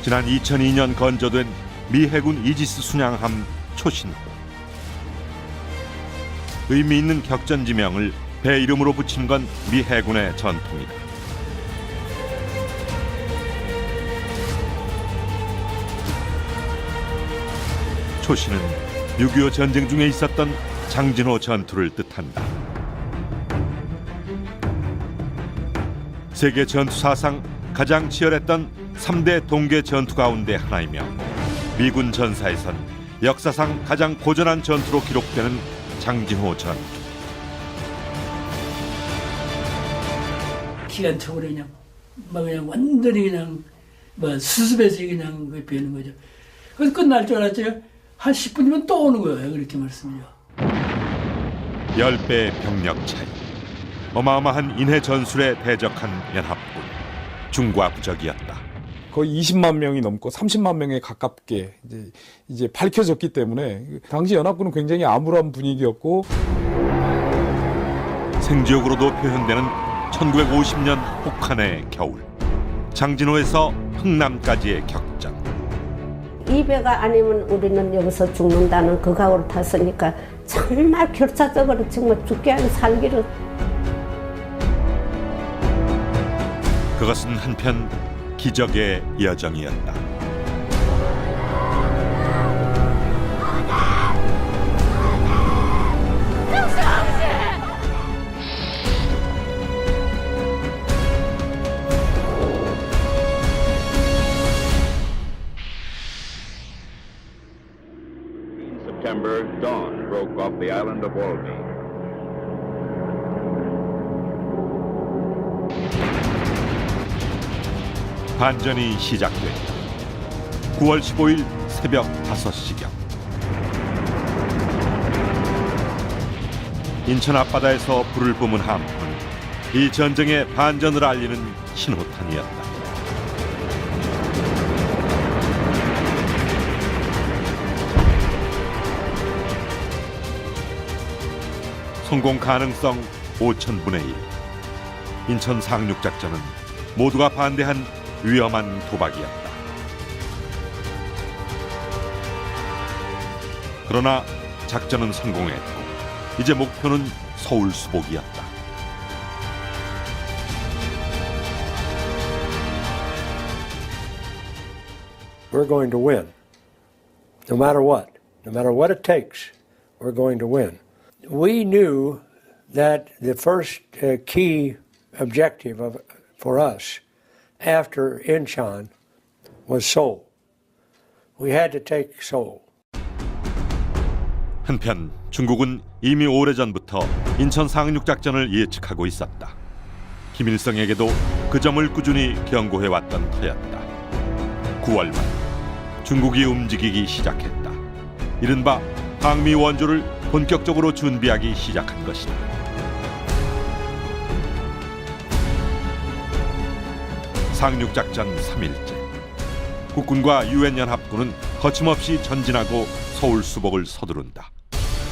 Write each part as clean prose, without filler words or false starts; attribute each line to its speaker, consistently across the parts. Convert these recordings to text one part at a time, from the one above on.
Speaker 1: 지난 2002년 건조된 미 해군 이지스 순양함 초신호. 의미 있는 격전지명을 배 이름으로 붙인 건 미 해군의 전통이다. 초신은 6.25 전쟁 중에 있었던 장진호 전투를 뜻한다. 세계 전투 사상 가장 치열했던 3대 동계 전투 가운데 하나이며 미군 전사에선 역사상 가장 고전한 전투로 기록되는 장진호 전투.
Speaker 2: 기관총으로 그냥 완전히 수습해서 그냥 베는 거죠. 그래서 끝날 줄 알았죠. 한 10분이면 또 오는 거예요. 그렇게 말씀이죠.
Speaker 1: 10배의 병력 차이. 어마어마한 인해 전술에 대적한 연합군. 중과부적이었다.
Speaker 3: 거의 20만 명이 넘고 30만 명에 가깝게 이제 밝혀졌기 때문에 당시 연합군은 굉장히 암울한 분위기였고,
Speaker 1: 생지옥으로도 표현되는 1950년 혹한의 겨울. 장진호에서 흥남까지의 격전.
Speaker 4: 이 배가 아니면 우리는 여기서 죽는다는 그 각오를 탔으니까 정말 결사적으로 정말 죽게 하는 살기를.
Speaker 1: 그것은 한편 기적의 여정이었다.
Speaker 5: September, dawn broke off the island of Walby.
Speaker 1: 반전이 시작됐다. 9월 15일 새벽 5시경. 인천 앞바다에서 불을 뿜은 함선은 이 전쟁의 반전을 알리는 신호탄이었다. 성공 가능성 5,000분의 1. 인천 상륙작전은 모두가 반대한 위험한 도박이었다. 그러나 작전은 성공했고 이제 목표는 서울 수복이었다.
Speaker 6: We're going to win. No matter what. No matter what it takes, we're going to win. We knew that the first key objective for us after Incheon was Seoul. We had to take Seoul.
Speaker 1: 한편 중국은 이미 오래전부터 인천 상륙작전을 예측하고 있었다. 김일성에게도 그 점을 꾸준히 경고해왔던 터였다. 9월 말 중국이 움직이기 시작했다. 이른바 항미 원조를 본격적으로 준비하기 시작한 것이다. 상륙작전 3일째. 국군과 유엔연합군은 거침없이 전진하고 서울 수복을 서두른다.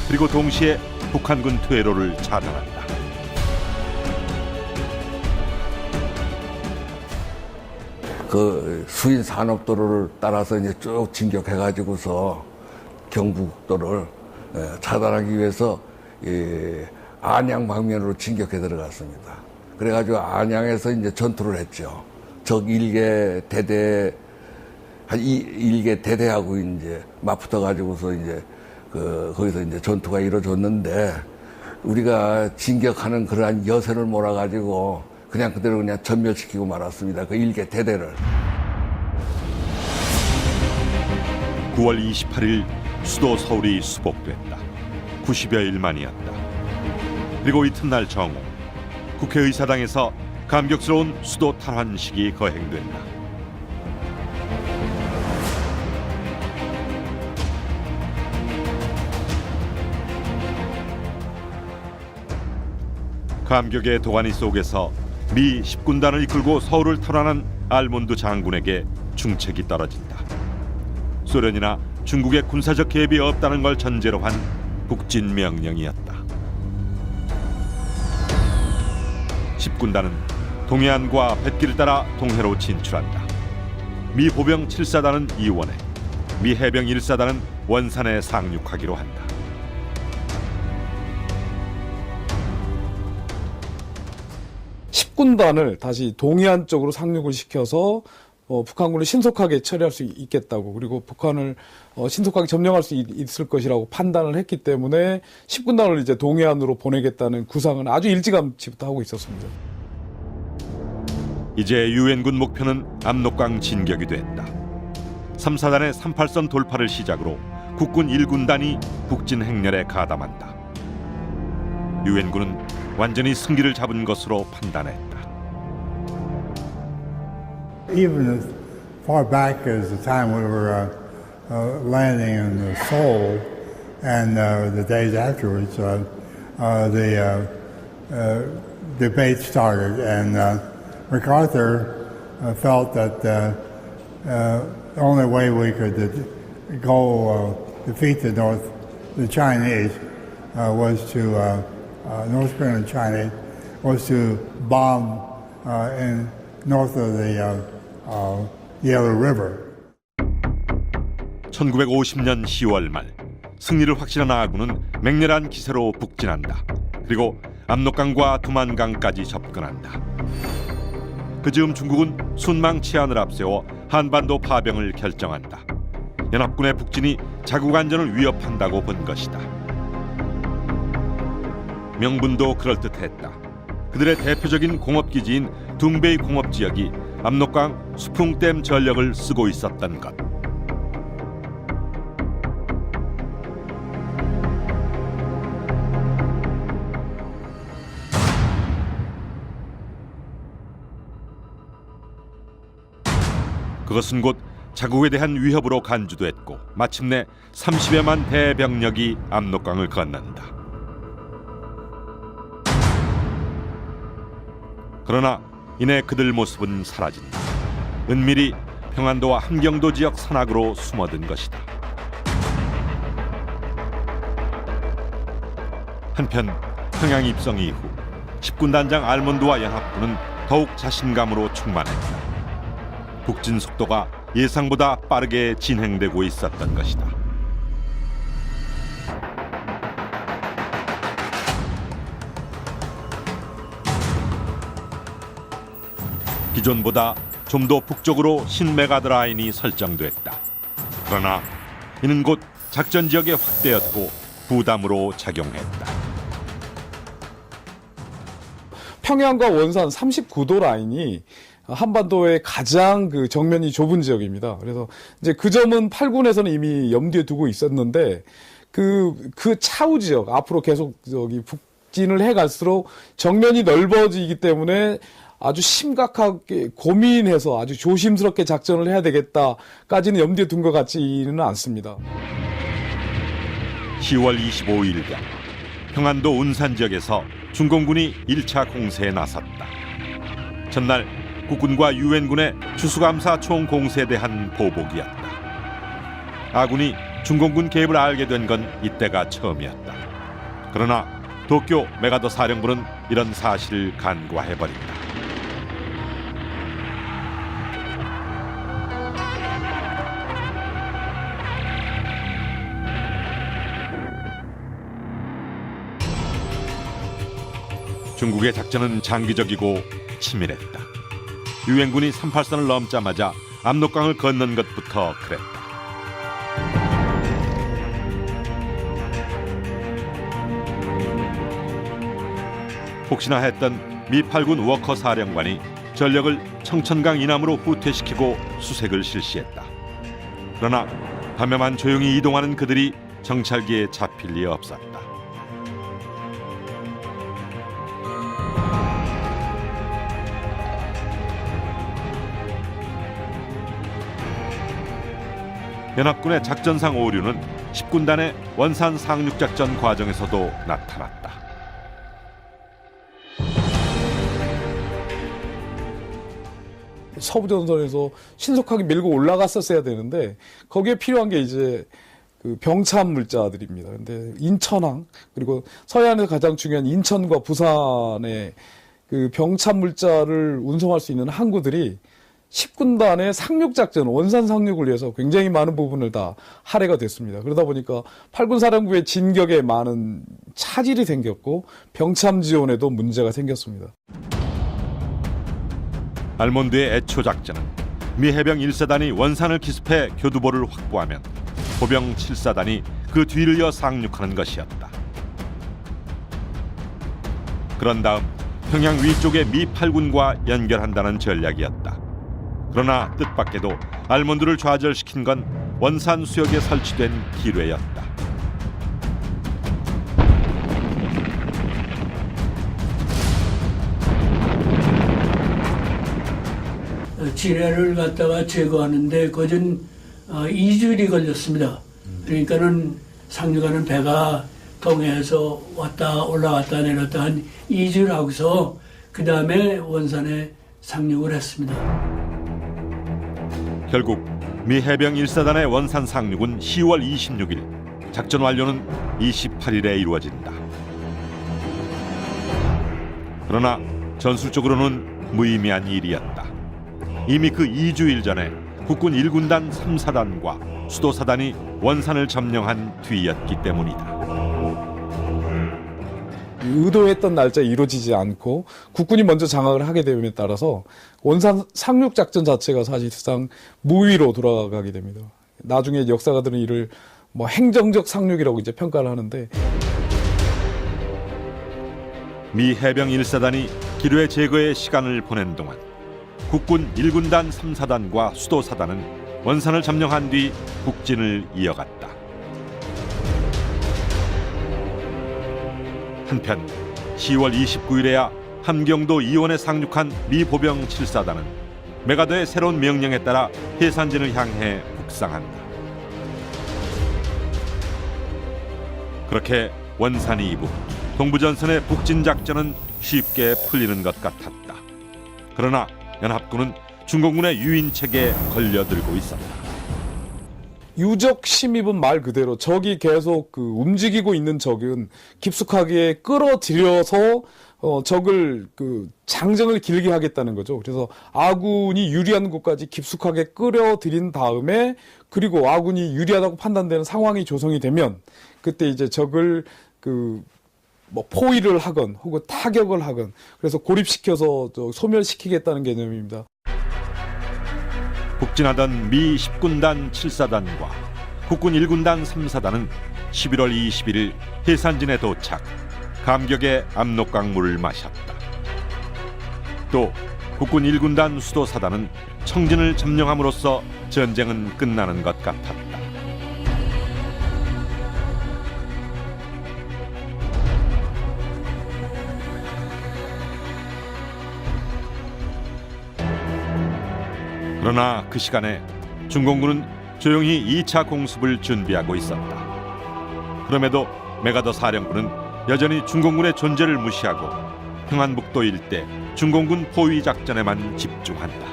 Speaker 1: 그리고 동시에 북한군 퇴로를 차단한다.
Speaker 7: 그 수인 산업도로를 따라서 이제 쭉 진격해가지고서 경부국도를 차단하기 위해서 안양 방면으로 진격해 들어갔습니다. 그래가지고 안양에서 이제 전투를 했죠. 적 일개 대대 한 일개 대대하고 이제 맞붙어 가지고서 이제 거기서 이제 전투가 이루어졌는데 우리가 진격하는 그러한 여세를 몰아가지고 그냥 그대로 그냥 전멸시키고 말았습니다. 그 일개 대대를.
Speaker 1: 9월 28일 수도 서울이 수복됐다. 90여일 만이었다. 그리고 이튿날 정오 국회의사당에서 감격스러운 수도 탈환식이 거행된다. 감격의 도가니 속에서 미 10군단을 이끌고 서울을 탈환한 알몬드 장군에게 중책이 떨어진다. 소련이나 중국의 군사적 개입이 없다는 걸 전제로 한 북진 명령이었다. 10군단은 동해안과 뱃길을 따라 동해로 진출한다. 미 보병 7사단은 이원에, 미 해병 1사단은 원산에 상륙하기로 한다.
Speaker 3: 군단을 다시 동해안 쪽으로 상륙을 시켜서 북한군을 신속하게 처리할 수 있겠다고, 그리고 북한을 신속하게 점령할 수 있을 것이라고 판단을 했기 때문에 10군단을 이제 동해안으로 보내겠다는 구상은 아주 일찌감치부터 하고 있었습니다.
Speaker 1: 이제 유엔군 목표는 압록강 진격이 됐다. 3사단의 38선 돌파를 시작으로 국군 1군단이 북진 행렬에 가담한다. 유엔군은 완전히 승기를 잡은 것으로 판단했다.
Speaker 8: Even as far back as the time we were landing in Seoul and the days afterwards, the debate started, and MacArthur felt that the only way we could go defeat the Chinese was to North Korean and Chinese was to bomb in north of the Yellow River.
Speaker 1: 1950년 10월 말 승리를 확신한 아군은 맹렬한 기세로 북진한다. 그리고 압록강과 두만강까지 접근한다. 그 즈음 중국은 순망 치안을 앞세워 한반도 파병을 결정한다. 연합군의 북진이 자국 안전을 위협한다고 본 것이다. 명분도 그럴듯했다. 그들의 대표적인 공업기지인 둥베이 공업지역이 압록강 수풍댐 전력을 쓰고 있었던 것. 그것은 곧 자국에 대한 위협으로 간주됐고 마침내 30여만 대병력이 압록강을 건넌다. 그러나 이내 그들 모습은 사라진다. 은밀히 평안도와 함경도 지역 산악으로 숨어든 것이다. 한편 평양 입성 이후 10군단장 알몬드와 연합군은 더욱 자신감으로 충만했다. 북진 속도가 예상보다 빠르게 진행되고 있었던 것이다. 기존보다 좀 더 북쪽으로 신메가드 라인이 설정됐다. 그러나 이는 곧 작전 지역의 확대였고 부담으로 작용했다.
Speaker 3: 평양과 원산 39도 라인이 한반도의 가장 그 정면이 좁은 지역입니다. 그래서 이제 그 점은 8군에서는 이미 염두에 두고 있었는데 그 차후 지역 앞으로 계속 북진을 해갈수록 정면이 넓어지기 때문에 아주 심각하게 고민해서 아주 조심스럽게 작전을 해야 되겠다까지는 염두에 둔 것 같지는 않습니다.
Speaker 1: 10월 25일경 평안도 운산 지역에서 중공군이 1차 공세에 나섰다. 전날 국군과 유엔군의 추수감사 총공세에 대한 보복이었다. 아군이 중공군 개입을 알게 된 건 이때가 처음이었다. 그러나 도쿄 메가더 사령부는 이런 사실을 간과해버린다. 중국의 작전은 장기적이고 치밀했다. 유엔군이 38선을 넘자마자 압록강을 건넌 것부터 그랬다. 혹시나 했던 미 8군 워커 사령관이 전력을 청천강 이남으로 후퇴시키고 수색을 실시했다. 그러나 밤에만 조용히 이동하는 그들이 정찰기에 잡힐 리 없었다. 연합군의 작전상 오류는 10군단의 원산 상륙작전 과정에서도 나타났다.
Speaker 3: 서부전선에서 신속하게 밀고 올라갔었어야 되는데 거기에 필요한 게 이제 그 병참 물자들입니다. 근데 인천항 그리고 서해안에서 가장 중요한 인천과 부산에 그 병참 물자를 운송할 수 있는 항구들이 10군단의 상륙작전, 원산 상륙을 위해서 굉장히 많은 부분을 다 할애가 됐습니다. 그러다 보니까 8군 사령부의 진격에 많은 차질이 생겼고 병참 지원에도 문제가 생겼습니다.
Speaker 1: 알몬드의 애초 작전은 미 해병 1사단이 원산을 기습해 교두보를 확보하면 보병 7사단이 그 뒤를 이어 상륙하는 것이었다. 그런 다음 평양 위쪽의 미 8군과 연결한다는 전략이었다. 그러나 뜻밖에도 알몬드를 좌절시킨 건 원산 수역에 설치된 기뢰였다.
Speaker 2: 지뢰를 갖다가 제거하는데 거진 2주일이 걸렸습니다. 그러니까는 상륙하는 배가 동해에서 왔다 올라왔다 내렸다 한 2주를 하고서 그 다음에 원산에 상륙을 했습니다.
Speaker 1: 결국 미 해병 1사단의 원산 상륙은 10월 26일, 작전 완료는 28일에 이루어진다. 그러나 전술적으로는 무의미한 일이었다. 이미 그 2주일 전에 국군 1군단 3사단과 수도사단이 원산을 점령한 뒤였기 때문이다.
Speaker 3: 의도했던 날짜에 이루어지지 않고 국군이 먼저 장악을 하게 됨에 따라서 원산 상륙 작전 자체가 사실상 무위로 돌아가게 됩니다. 나중에 역사가들은 이를 뭐 행정적 상륙이라고 이제 평가를 하는데
Speaker 1: 미 해병 1사단이 기뢰 제거에 시간을 보낸 동안 국군 1군단 3사단과 수도사단은 원산을 점령한 뒤 북진을 이어갔다. 한편 10월 29일에야 함경도 이원에 상륙한 미 보병 7사단은 메가더의 새로운 명령에 따라 해산진을 향해 북상한다. 그렇게 원산이 이후 동부전선의 북진 작전은 쉽게 풀리는 것 같았다. 그러나 연합군은 중공군의 유인책에 걸려들고 있었다.
Speaker 3: 유적 침입은 말 그대로 적이 계속 그 움직이고 있는 적은 깊숙하게 끌어들여서 적을 그 장정을 길게 하겠다는 거죠. 그래서 아군이 유리한 곳까지 깊숙하게 끌어들인 다음에 그리고 아군이 유리하다고 판단되는 상황이 조성이 되면 그때 이제 적을 그 뭐 포위를 하건 혹은 타격을 하건 그래서 고립시켜서 소멸시키겠다는 개념입니다.
Speaker 1: 북진하던 미 10군단 7사단과 국군 1군단 3사단은 11월 21일 해산진에 도착, 감격의 압록강물을 마셨다. 또 국군 1군단 수도사단은 청진을 점령함으로써 전쟁은 끝나는 것 같았다. 그러나 그 시간에 중공군은 조용히 2차 공습을 준비하고 있었다. 그럼에도 메가더 사령부는 여전히 중공군의 존재를 무시하고 평안북도 일대 중공군 포위 작전에만 집중한다.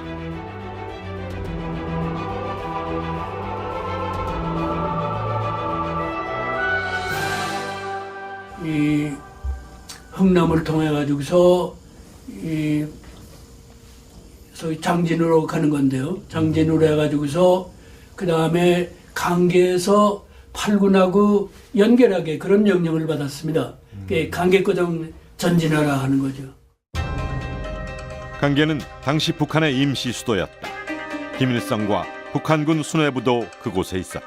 Speaker 2: 이 흥남을 통해 가지고서 이 소위 장진으로 가는 건데요. 장진으로 해가지고서 그 다음에 강계에서 8군하고 연결하게 그런 명령을 받았습니다. 강계고정 전진하라 하는 거죠.
Speaker 1: 강계는 당시 북한의 임시 수도였다. 김일성과 북한군 수뇌부도 그곳에 있었다.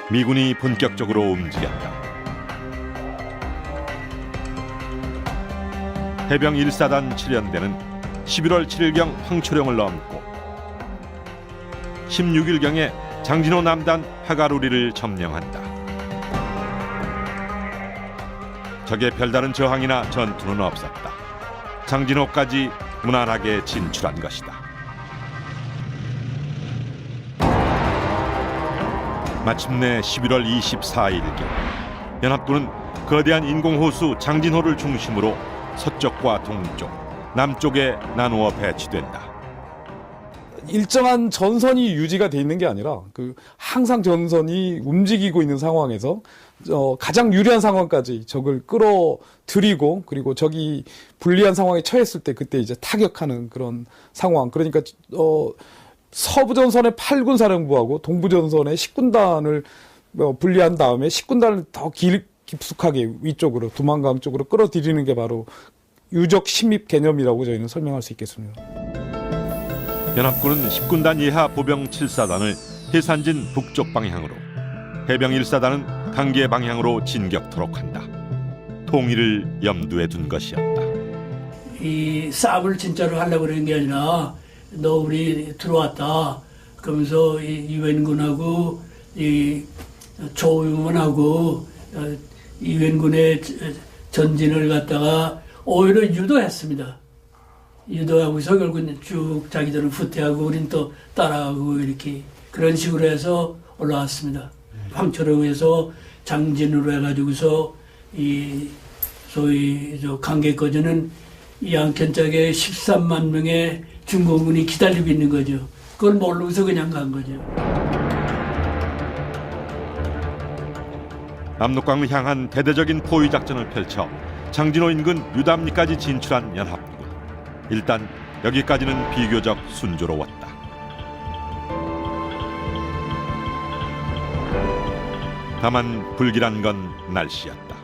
Speaker 1: 미군이 본격적으로 움직였다. 해병 1사단 7연대는 11월 7일경 황초령을 넘고 16일경에 장진호 남단 하가루리를 점령한다. 적의 별다른 저항이나 전투는 없었다. 장진호까지 무난하게 진출한 것이다. 마침내 11월 24일경 연합군은 거대한 인공호수 장진호를 중심으로 서쪽과 동쪽, 남쪽에 나누어 배치된다.
Speaker 3: 일정한 전선이 유지가 돼 있는 게 아니라 항상 전선이 움직이고 있는 상황에서 가장 유리한 상황까지 적을 끌어들이고, 그리고 적이 불리한 상황에 처했을 때 그때 이제 타격하는 그런 상황. 그러니까 서부전선의 8군 사령부하고 동부전선의 10군단을 분리한 다음에 10군단을 더 깊숙하게 위쪽으로, 두만강 쪽으로 끌어들이는 게 바로 유적 침입 개념이라고 저희는 설명할 수 있겠습니다.
Speaker 1: 연합군은 10군단 이하 보병 7사단을 해산진 북쪽 방향으로, 해병 1사단은 강계 방향으로 진격토록 한다. 통일을 염두에 둔 것이었다.
Speaker 2: 이 싸움을 진짜로 하려고 그러는 게 아니라 너 우리 들어왔다 그러면서 이 유엔군하고 이 조용원하고 유엔군의 전진을 갖다가 오히려 유도했습니다. 유도하고서 결국 쭉 자기들은 후퇴하고 우린 또 따라가고 이렇게 그런 식으로 해서 올라왔습니다. 황초로 해서 장진으로 해가지고서 이 소위 강계까지는 양천짝에 13만 명의 중공군이 기다리고 있는 거죠. 그걸 모르고서 그냥 간 거죠.
Speaker 1: 압록강을 향한 대대적인 포위 작전을 펼쳐 장진호 인근 유담리까지 진출한 연합군. 일단 여기까지는 비교적 순조로웠다. 다만 불길한 건 날씨였다.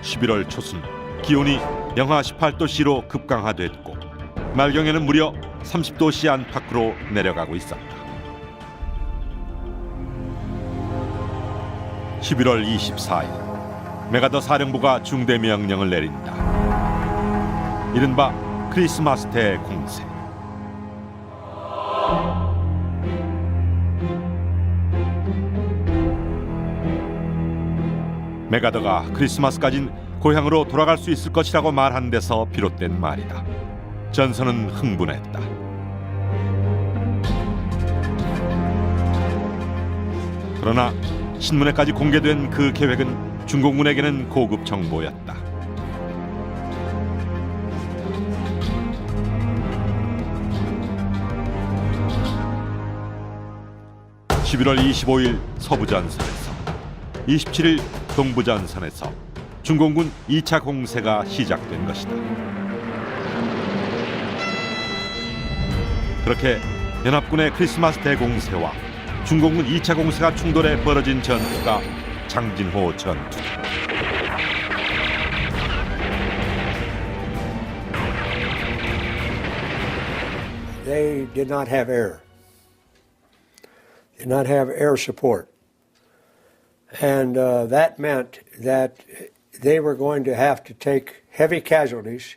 Speaker 1: 11월 초순 기온이 영하 18도씨로 급강하됐고 말경에는 무려 30도씨 안팎으로 내려가고 있었다. 11월 24일 메가더 사령부가 중대 명령을 내린다. 이른바 크리스마스 대 공세. 메가더가 크리스마스까진 고향으로 돌아갈 수 있을 것이라고 말한 데서 비롯된 말이다. 전선은 흥분했다. 그러나 신문에까지 공개된 그 계획은 중공군에게는 고급 정보였다. 11월 25일 서부전선에서, 27일 동부전선에서 중공군 2차 공세가 시작된 것이다. 그렇게 연합군의 크리스마스 대공세와 중공군 2차 공세가 충돌해 벌어진 전투가 장진호 전투.
Speaker 6: They did not have air. Did not have air support. And that meant that they were going to have to take heavy casualties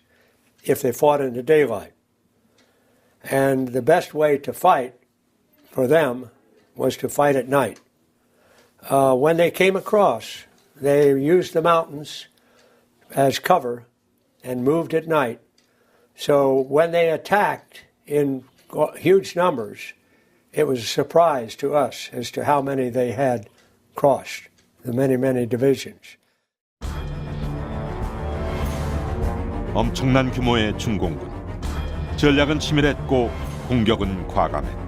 Speaker 6: if they fought in the daylight. And the best way to fight for them was to fight at night. When they came across, they used the mountains as cover and moved at night. So when they attacked in huge numbers, it was a surprise to us as to how many they had crossed, the many, many divisions.
Speaker 1: 엄청난 규모의 중공군. 전략은 치밀했고 공격은 과감했다.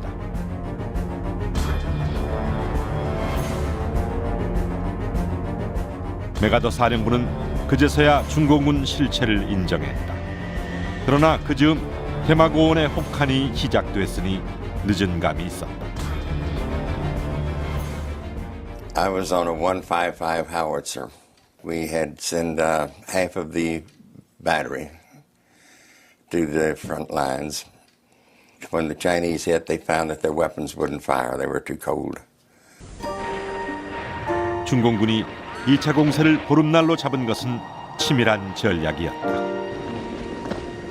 Speaker 1: 메가더 사령부는 그제서야 중공군 실체를 인정했다. 그러나 그 즈음 대마고원의 혹한이 시작됐으니 늦은 감이 있었다.
Speaker 9: I was on a 155 howitzer. We had sent half of the battery to the front lines. When the Chinese hit, they found that their weapons wouldn't fire. They were too cold.
Speaker 1: 중공군이 2차 공세를 보름날로 잡은 것은 치밀한 전략이었다.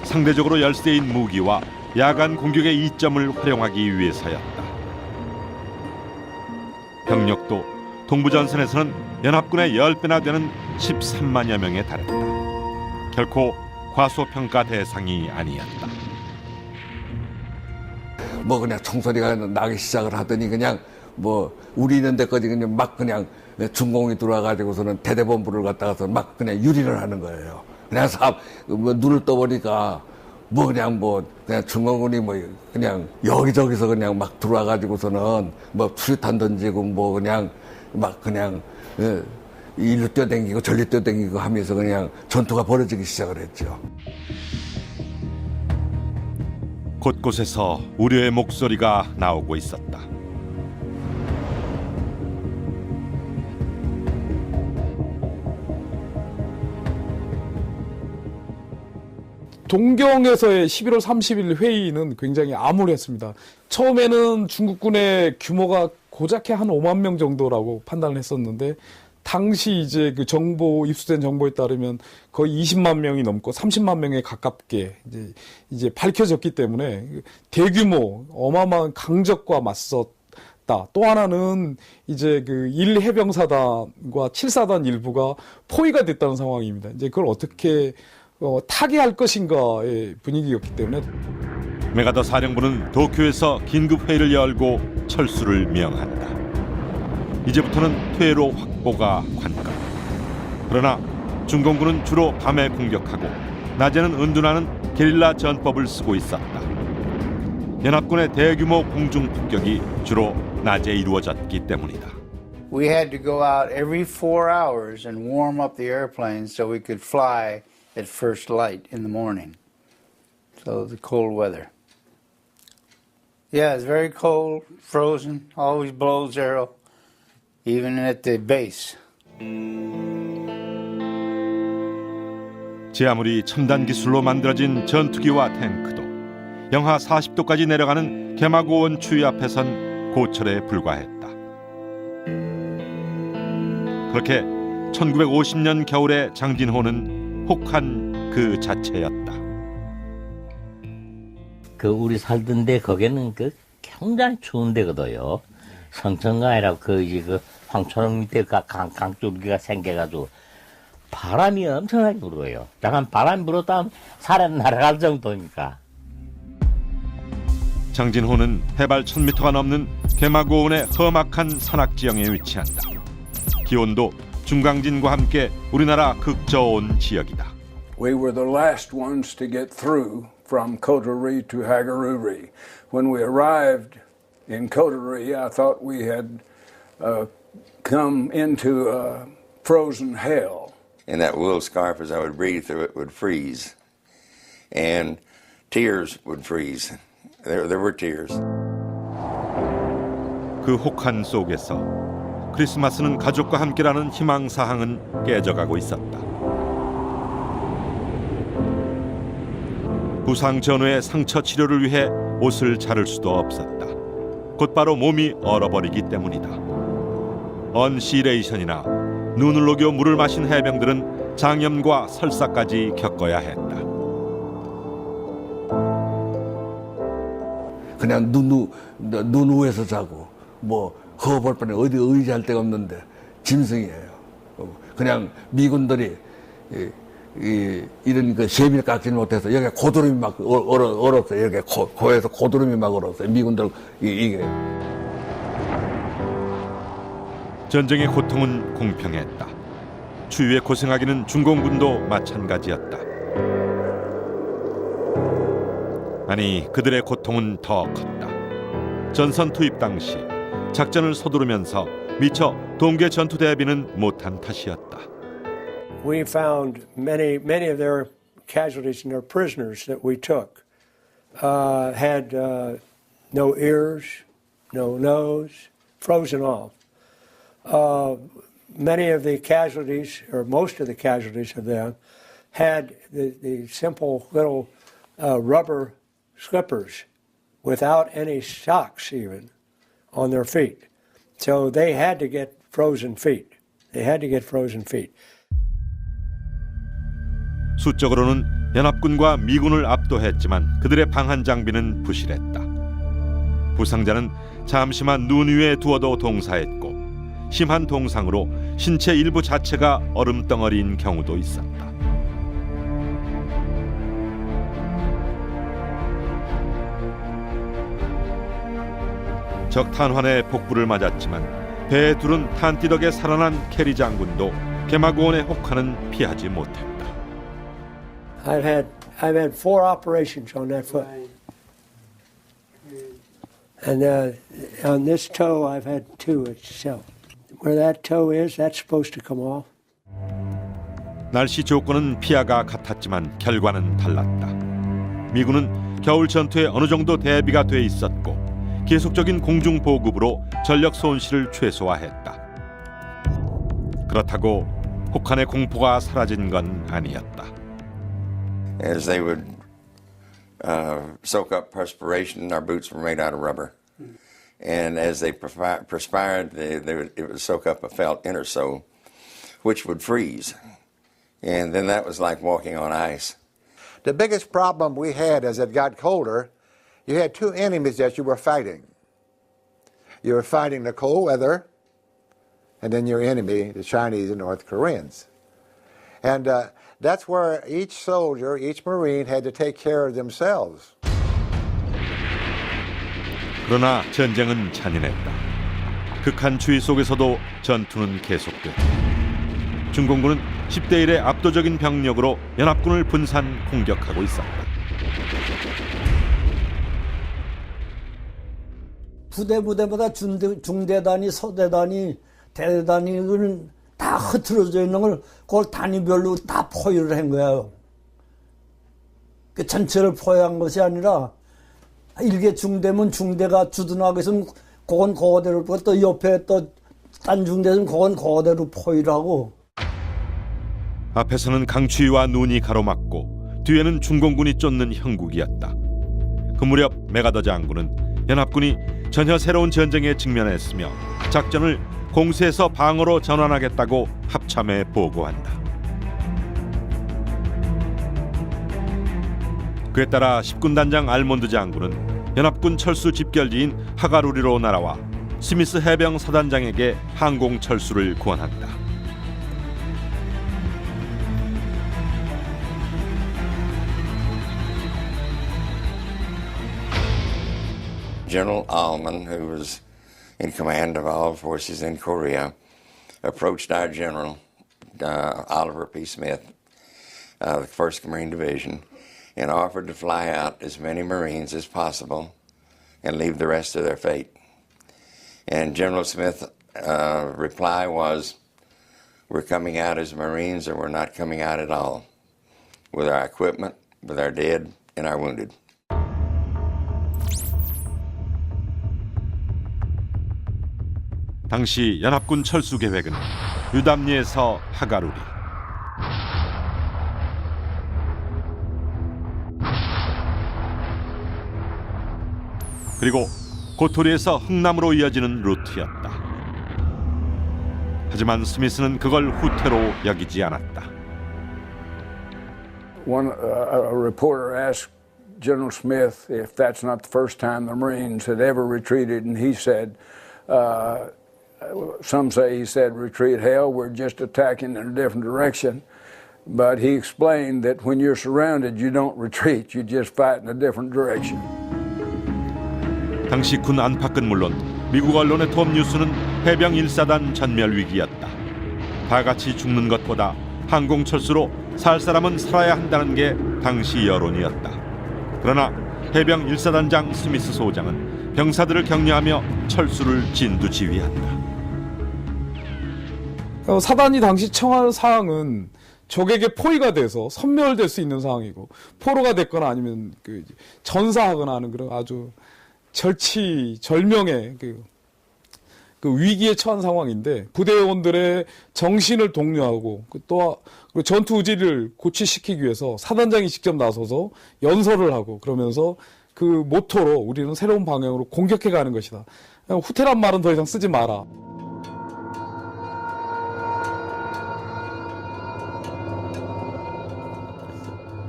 Speaker 1: 상대적으로 열세인 무기와 야간 공격의 이점을 활용하기 위해서였다. 병력도 동부전선에서는 연합군의 10배나 되는 13만여 명에 달했다. 결코 과소평가 대상이 아니었다.
Speaker 7: 뭐 그냥 총소리가 나기 시작을 하더니 그냥 뭐 우리 있는 데까지 그냥 막 그냥 중공이 들어와가지고서는 대대본부를 갖다가서 막 그냥 유린을 하는 거예요. 그냥 뭐 눈을 떠보니까 그냥 중공군이 그냥 여기저기서 그냥 막 들어와가지고서는 수류탄 던지고 그냥 일로 뛰어댕기고 저리 뛰어댕기고 하면서 그냥 전투가 벌어지기 시작을 했죠.
Speaker 1: 곳곳에서 우려의 목소리가 나오고 있었다.
Speaker 3: 동경에서의 11월 30일 회의는 굉장히 암울했습니다. 처음에는 중국군의 규모가 고작해 한 5만 명 정도라고 판단을 했었는데, 당시 이제 그 입수된 정보에 따르면 거의 20만 명이 넘고 30만 명에 가깝게 이제 밝혀졌기 때문에 대규모 어마어마한 강적과 맞섰다. 또 하나는 이제 그 1해병사단과 7사단 일부가 포위가 됐다는 상황입니다. 이제 그걸 어떻게 타개할 것인가의 분위기였기 때문에
Speaker 1: 메가더 사령부는 도쿄에서 긴급 회의를 열고 철수를 명한다. 이제부터는 퇴로 확보가 관건. 그러나 중공군은 주로 밤에 공격하고 낮에는 은둔하는 게릴라 전법을 쓰고 있었다. 연합군의 대규모 공중 폭격이 주로 낮에 이루어졌기 때문이다.
Speaker 10: We had to go out every 4 hours and warm up the airplanes so we could fly at first light in the morning. So the cold weather. Yeah, it's very cold, frozen, always below zero, even at the base.
Speaker 1: 제 아무리 첨단 기술로 만들어진 전투기와 탱크도 영하 40도까지 내려가는 개마고온 추위 앞에선 고철에 불과했다. 그렇게 1950년 겨울에 장진호는 혹한 그 자체였다.
Speaker 11: 우리 살던 데 거기는 굉장히 추운 데거든요. 성천가이라고 그 황초록 밑에 강줄기가 생겨가지고 바람이 엄청나게 불어요. 약간 바람이 불었다면 사람 날아갈 정도니까.
Speaker 1: 장진호는 해발 1000m가 넘는 개마고온의 험악한 산악지형에 위치한다. 기온도 중강진과 함께 우리나라 극저온 지역이다.
Speaker 12: We were the last ones to get through from Cotorie to Hagaruri. When we arrived in Cotorie, I thought we had come into frozen hell.
Speaker 9: And that wool scarf, as I would breathe through it, would freeze. And tears would freeze. There were tears.
Speaker 1: 그 혹한 속에서 크리스마스는 가족과 함께라는 희망사항은 깨져가고 있었다. 부상 전후의 상처 치료를 위해 옷을 자를 수도 없었다. 곧바로 몸이 얼어버리기 때문이다. 언시레이션이나 눈을 녹여 물을 마신 해병들은 장염과 설사까지 겪어야 했다.
Speaker 7: 그냥 눈 위에서 자고 허벌 뻔에 어디 의지할 데가 없는데 짐승이에요. 그냥 미군들이 이런 세밀 깎지는 못해서 여기 고드름이 막 얼었어요. 여기 코에서 고드름이 막 얼었어요. 미군들 이게.
Speaker 1: 전쟁의 고통은 공평했다. 추위에 고생하기는 중공군도 마찬가지였다. 아니, 그들의 고통은 더 컸다. 전선 투입 당시 작전을 서두르면서 미처 동계 전투 대비는 못한 탓이었다.
Speaker 6: We found many of their casualties and their prisoners that we took had no ears, no nose, frozen off. Many of the casualties, or most of the casualties of them, had the simple little rubber slippers without any socks even on their feet. So they had to get frozen feet. They had to get frozen feet.
Speaker 1: 수적으로는 연합군과 미군을 압도했지만 그들의 방한 장비는 부실했다. 부상자는 잠시만 눈 위에 두어도 동사했고 심한 동상으로 신체 일부 자체가 얼음덩어리인 경우도 있었다. 적 탄환에 복부를 맞았지만 배에 두른 탄띠 덕에 살아난 캐리 장군도 개마고원의 혹한은 피하지 못했다.
Speaker 6: I've had 4 operations on that foot. And on this toe, I've had 2 itself. Where that toe is, that's supposed to come off.
Speaker 1: 날씨 조건은 피하가 같았지만 결과는 달랐다. 미군은 겨울 전투에 어느 정도 대비가 돼 있었고 계속적인 공중 보급으로 전력 손실을 최소화했다. 그렇다고 혹한의 공포가 사라진 건 아니었다.
Speaker 9: As they would soak up perspiration, our boots were made out of rubber. And as they perspired, it would soak up a felt inner sole, which would freeze. And then that was like walking on ice.
Speaker 13: The biggest problem we had as it got colder, you had 2 enemies that you were fighting. You were fighting the cold weather, and then your enemy, the Chinese and North Koreans. And that's where each soldier, each Marine had to take care of themselves.
Speaker 1: 그러나 전쟁은 잔인했다. 극한 추위 속에서도 전투는 계속됐다. 중공군은 10대 1의 압도적인 병력으로 연합군을 분산 공격하고 있었다.
Speaker 14: 부대마다 중대단위, 서대단위, 대대단위는 다 흐트러져 있는 걸 그걸 단위별로 다 포위를 한 거예요. 그 전체를 포위한 것이 아니라 일개 중대면 중대가 주둔하고 있으면 그건 그대로 또 옆에 또 딴 중대는 그건 그대로 포위를 하고.
Speaker 1: 앞에서는 강추위와 눈이 가로막고 뒤에는 중공군이 쫓는 형국이었다. 그 무렵 메가더 장군은 연합군이 전혀 새로운 전쟁에 직면했으며 작전을 공세에서 방어로 전환하겠다고 합참에 보고한다. 그에 따라 10군 단장 알몬드 장군은 연합군 철수 집결지인 하가루리로 날아와 스미스 해병 사단장에게 항공 철수를 권한다.
Speaker 9: General Allman, who was in command of all forces in Korea, approached our general, Oliver P. Smith, the 1st Marine Division, and offered to fly out as many Marines as possible and leave the rest to their fate. And General Smith's reply was, "We're coming out as Marines or we're not coming out at all, with our equipment, with our dead, and our wounded."
Speaker 1: 당시 연합군 철수 계획은 유담리에서 하가루리, 그리고 고토리에서 흥남으로 이어지는 루트였다. 하지만 스미스는 그걸 후퇴로 여기지 않았다.
Speaker 12: A reporter asked General Smith if that's not the first time the Marines had ever retreated, and he said, some say he said, "Retreat hell, we're just attacking in a different direction." But he explained that when you're surrounded, you don't retreat, you just fight in a different direction.
Speaker 1: 당시 군 안팎은 물론 미국 언론의 톱 뉴스는 해병 1사단 전멸 위기였다. 다 같이 죽는 것보다 항공 철수로 살 사람은 살아야 한다는 게 당시 여론이었다. 그러나 해병 1사단장 스미스 소장은 병사들을 격려하며 철수를 진두지휘한다.
Speaker 3: 사단이 당시 청한 사항은 적에게 포위가 돼서 섬멸될 수 있는 상황이고, 포로가 됐거나 아니면 전사하거나 하는 그런 아주 절치절명의 그 위기에 처한 상황인데, 부대원들의 정신을 독려하고 또 전투 의지를 고취시키기 위해서 사단장이 직접 나서서 연설을 하고, 그러면서 그 모토로 우리는 새로운 방향으로 공격해 가는 것이다. 후퇴란 말은 더 이상 쓰지 마라.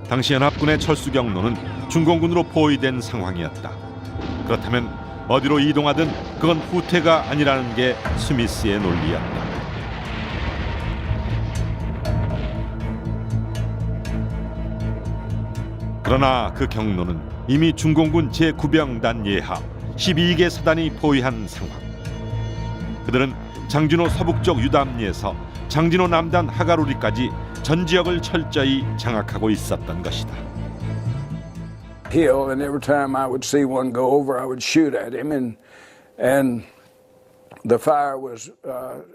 Speaker 1: 당시 연합군의 철수 경로는 중공군으로 포위된 상황이었다. 그렇다면 어디로 이동하든 그건 후퇴가 아니라는 게 스미스의 논리였다. 그러나 그 경로는 이미 중공군 제9병단 예하 12개 사단이 포위한 상황. 그들은 장진호 서북쪽 유담리에서 장진호 남단 하가루리까지 전 지역을 철저히 장악하고 있었던 것이다.
Speaker 12: Hill, and every time I would see one go over, I would shoot at him, and the fire was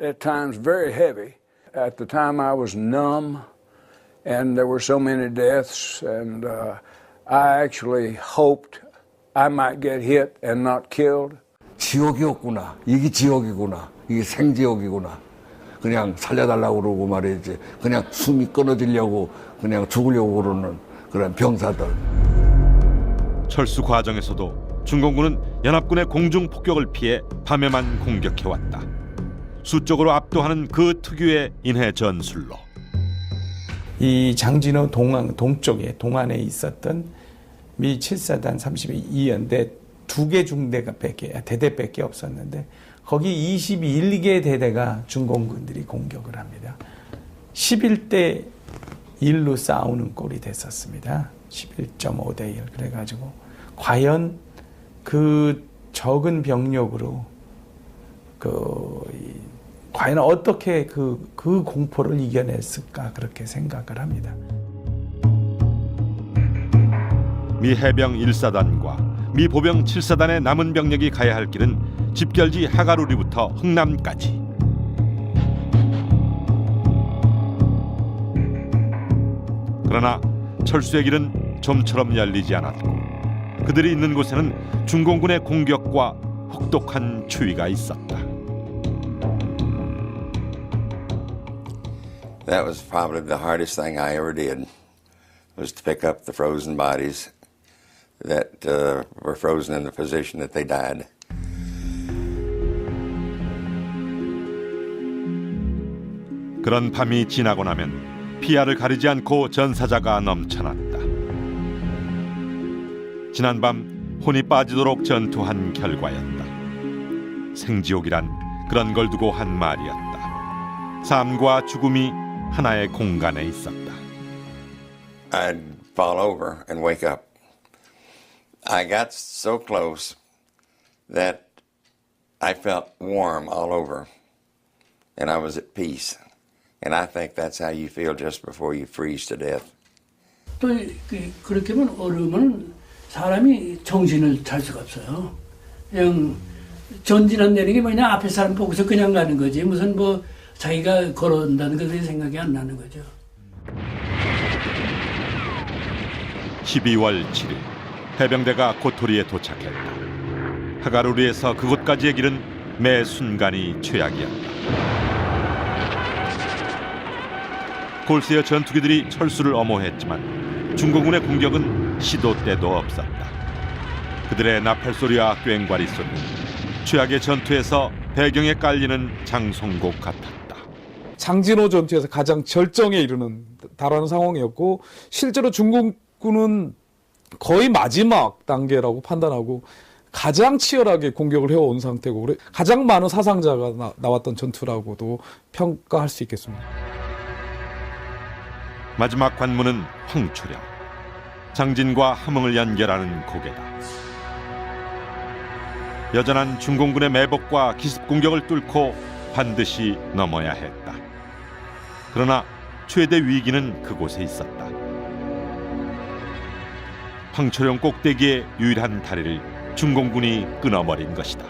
Speaker 12: at times very heavy. At the time, I was numb, and there were so many deaths, and I actually hoped I might get hit and not killed.
Speaker 7: 지옥이었구나. 이게 지옥이구나. 이게 생지옥이구나. 그냥 살려달라고 그러고 말이지. 그냥 숨이 끊어지려고 그냥 죽으려고 그러는 그런 병사들.
Speaker 1: 철수 과정에서도 중공군은 연합군의 공중 폭격을 피해 밤에만 공격해왔다. 수적으로 압도하는 그 특유의 인해 전술로
Speaker 15: 이 장진호 동쪽에 동안에 있었던 미 7사단 32연대 2개 대대밖에 없었는데 거기 21개 대대가 중공군들이 공격을 합니다. 11대 1로 싸우는 꼴이 됐었습니다. 11.5대 1. 그래가지고 과연 그 적은 병력으로 과연 어떻게 그 공포를 이겨냈을까 그렇게 생각을 합니다.
Speaker 1: 미 해병 1사단과 미 보병 7사단의 남은 병력이 가야 할 길은 집결지 하가루리부터 흥남까지. 그러나 철수의 길은 좀처럼 열리지 않았고 그들이 있는 곳에는 중공군의 공격과 혹독한 추위가 있었다.
Speaker 9: That was probably the hardest thing I ever did, was to pick up the frozen bodies that were frozen in the position that they died.
Speaker 1: 그런 밤이 지나고 나면 피아를 가리지 않고 전사자가 넘쳐났다. 지난밤 혼이 빠지도록 전투한 결과였다. 생지옥이란 그런 걸 두고 한 말이었다. 삶과 죽음이 하나의 공간에 있었다.
Speaker 9: I'd fall over and wake up. I got so close that I felt warm all over, and I was at peace. And I think that's how you feel just before you freeze to death.
Speaker 2: 또 그렇게 하면 얼으면 사람이 정신을 찰 수가 없어요. 그냥 전진한다는 게 뭐냐 앞에 사람 보고서 그냥 가는 거지. 무슨 뭐 자기가 걸어온다는 그런 생각이 안 나는 거죠.
Speaker 1: 12월 7일 해병대가 고토리에 도착했다. 하가루리에서 그곳까지의 길은 매 순간이 최악이었다. 골세어 전투기들이 철수를 엄호했지만 중공군의 공격은 시도 때도 없었다. 그들의 나팔소리와 꽹과리 소리는 최악의 전투에서 배경에 깔리는 장송곡 같았다.
Speaker 3: 장진호 전투에서 가장 절정에 달하는 상황이었고 실제로 중공군은 거의 마지막 단계라고 판단하고 가장 치열하게 공격을 해온 상태고 가장 많은 사상자가 나왔던 전투라고도 평가할 수 있겠습니다.
Speaker 1: 마지막 관문은 황초령, 장진과 함흥을 연결하는 고개다. 여전한 중공군의 매복과 기습 공격을 뚫고 반드시 넘어야 했다. 그러나 최대 위기는 그곳에 있었다. 황초령 꼭대기의 유일한 다리를 중공군이 끊어버린 것이다.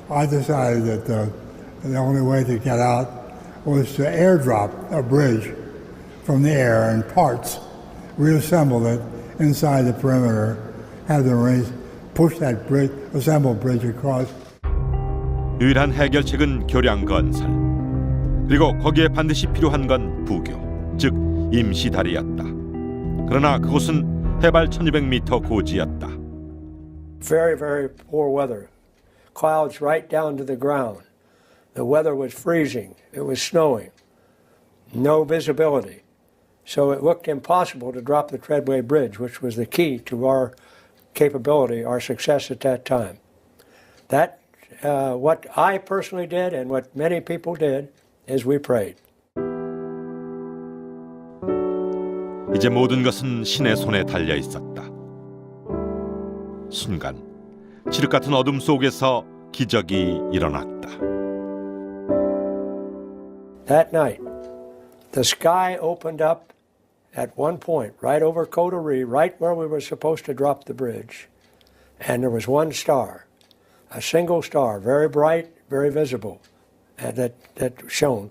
Speaker 8: I decided that the only way to get out was to airdrop a bridge from the air in parts, reassemble it inside the perimeter, have the Marines push that bridge, assembled bridge across.
Speaker 1: 유일한 해결책은 교량 건설. 그리고 거기에 반드시 필요한 건 부교, 즉 임시다리였다. 그러나 그곳은 해발 1200m 고지였다.
Speaker 6: Very, very poor weather. Clouds right down to the ground. The weather was freezing. It was snowing. No visibility. So it looked impossible to drop the Treadway Bridge, which was the key to our capability, our success at that time. That, what I personally did and what many people did is we prayed.
Speaker 1: 이제 모든 것은 신의 손에 달려 있었다. 순간 칠흑 같은 어둠 속에서 기적이 일어났다.
Speaker 6: that night, the sky opened up at one point, right over Coterie, right where we were supposed to drop the bridge. And there was one star, a single star, very bright, very visible, that shone.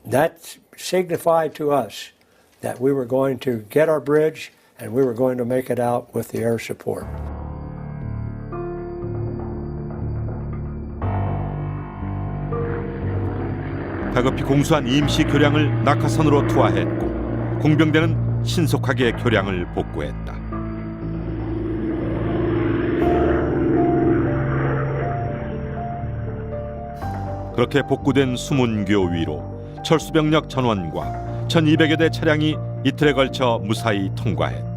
Speaker 6: That signified to us that we were going to get our bridge and we were going to make it out with the air support.
Speaker 1: 다급히 공수한 임시 교량을 낙하선으로 투하했고 공병대는 신속하게 교량을 복구했다. 그렇게 복구된 수문교 위로 철수병력 전원과 1200여 대 차량이 이틀에 걸쳐 무사히 통과했다.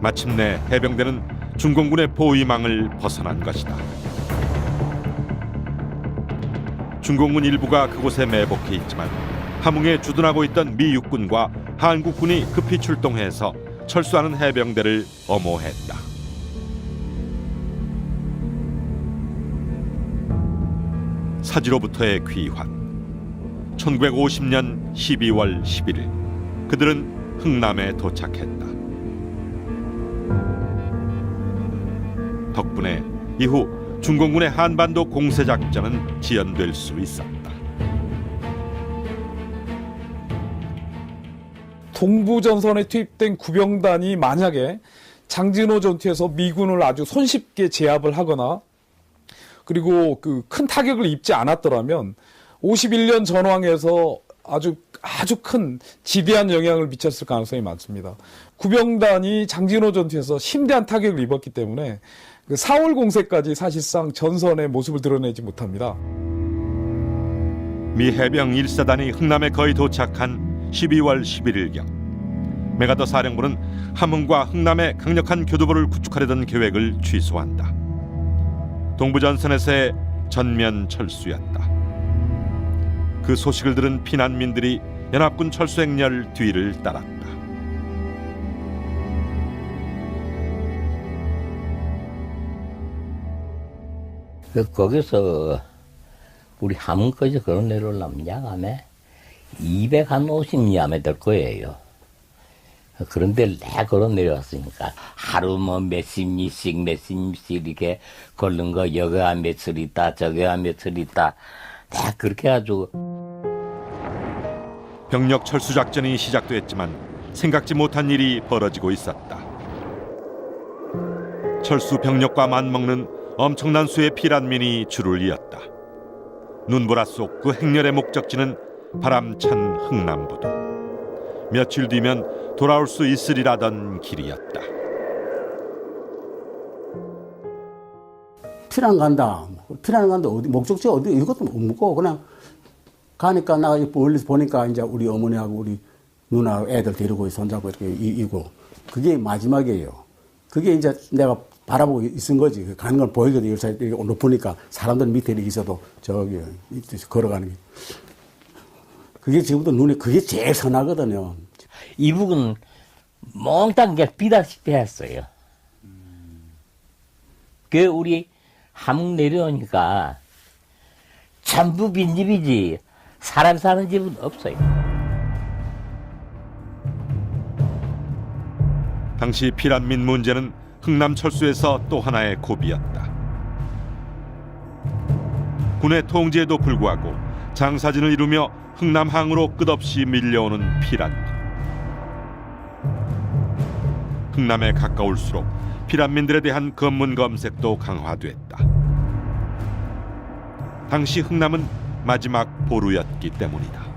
Speaker 1: 마침내 해병대는 중공군의 포위망을 벗어난 것이다. 중공군 일부가 그곳에 매복해 있지만 함흥에 주둔하고 있던 미 육군과 한국군이 급히 출동해서 철수하는 해병대를 엄호했다. 사지로부터의 귀환. 1950년 12월 11일 그들은 흥남에 도착했다. 덕분에 이후 중공군의 한반도 공세작전은 지연될 수 있었다.
Speaker 3: 동부전선에 투입된 구병단이 만약에 장진호 전투에서 미군을 아주 손쉽게 제압을 하거나 그리고 그 큰 타격을 입지 않았더라면 51년 전황에서 아주 큰 지대한 영향을 미쳤을 가능성이 많습니다. 구병단이 장진호 전투에서 심대한 타격을 입었기 때문에 그 4월 공세까지 사실상 전선의 모습을 드러내지 못합니다.
Speaker 1: 미 해병 1사단이 흥남에 거의 도착한 12월 11일경 메가더 사령부는 함흥과 흥남에 강력한 교두보를 구축하려던 계획을 취소한다. 동부전선에서의 전면 철수였다. 그 소식을 들은 피난민들이 연합군 철수 행렬 뒤를 따랐다.
Speaker 11: 거기서 우리 함흥까지 걸어 내려오려면 야간에 250야매 될 거예요. 그런데 내 걸어 내려왔으니까 하루 뭐 몇십 미씩 이렇게 걸른 거 여기가 며칠 있다 저기가 며칠 있다 다 그렇게 해가지고
Speaker 1: 병력 철수 작전이 시작됐지만 생각지 못한 일이 벌어지고 있었다. 철수 병력과 맞먹는 엄청난 수의 피란민이 줄을 이었다. 눈보라 속 그 행렬의 목적지는 바람찬 흥남부두. 며칠 뒤면 돌아올 수 있으리라던 길이었다.
Speaker 16: 피난 간다. 어디 목적지 어디 이것도 못 묻고 그냥 가니까 나 멀리서 보니까 이제 우리 어머니하고 우리 누나 애들 데리고 손잡고 이렇게 이고 그게 마지막이에요. 그게 이제 내가 바라보고 있은 거지. 가는 걸 보이거든. 이렇게 높으니까 사람들 밑에 이렇게 있어도 저기 걸어가는 게. 그게 지금도 눈에 그게 제일 선하거든요.
Speaker 11: 이북은 몽땅 그냥 비다시피 했어요. 그 우리 함흥 내려오니까 전부 빈집이지 사람 사는 집은 없어요.
Speaker 1: 당시 피란민 문제는 흥남 철수에서 또 하나의 고비였다. 군의 통제에도 불구하고 장사진을 이루며 흥남항으로 끝없이 밀려오는 피란민. 흥남에 가까울수록 피란민들에 대한 검문 검색도 강화됐다. 당시 흥남은 마지막 보루였기 때문이다.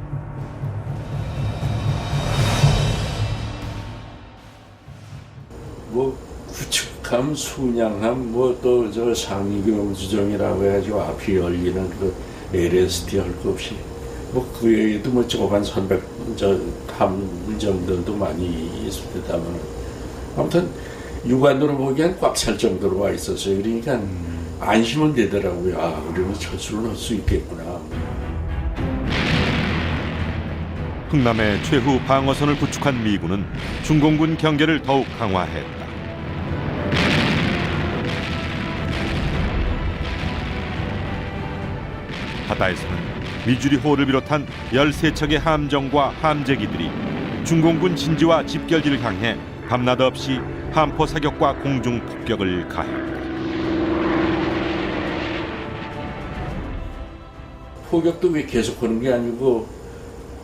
Speaker 17: 뭐 구축함, 순양함, 뭐 또 저 상위경주정이라고 해가지고 앞이 열리는 그 LST 할 것 없이 뭐 그 외에도 뭐 조그만 선백 저 함정들도 많이 있습니다만 아무튼 육안으로 보기엔 꽉 찰 정도로 와 있었어요. 그러니까 안심은 되더라고요. 아, 우리는 철수를 할 수 있겠구나.
Speaker 1: 흥남의 최후 방어선을 구축한 미군은 중공군 경계를 더욱 강화했다. 바다에서는 미주리호를 비롯한 13척의 함정과 함재기들이 중공군 진지와 집결지를 향해 밤낮 없이 함포 사격과 공중 폭격을 가합니다.
Speaker 17: 포격도 왜 계속 하는 게 아니고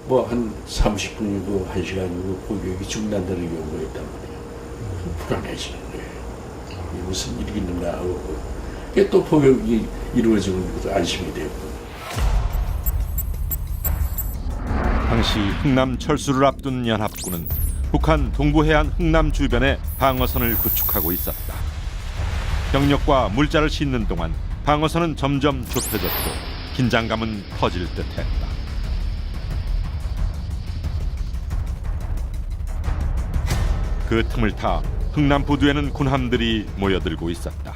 Speaker 17: 뭐 한 30분이고 1시간이고 포격이 중단되는 경우가 있단 말이에요. 불안해지는 거예요. 무슨 일이 있는가 하고 이게 또 포격이 이루어지는 것도 안심이 되고.
Speaker 1: 당시 흥남 철수를 앞둔 연합군은 북한 동부해안 흥남 주변에 방어선을 구축하고 있었다. 병력과 물자를 싣는 동안 방어선은 점점 좁혀졌고 긴장감은 터질 듯했다. 그 틈을 타 흥남 부두에는 군함들이 모여들고 있었다.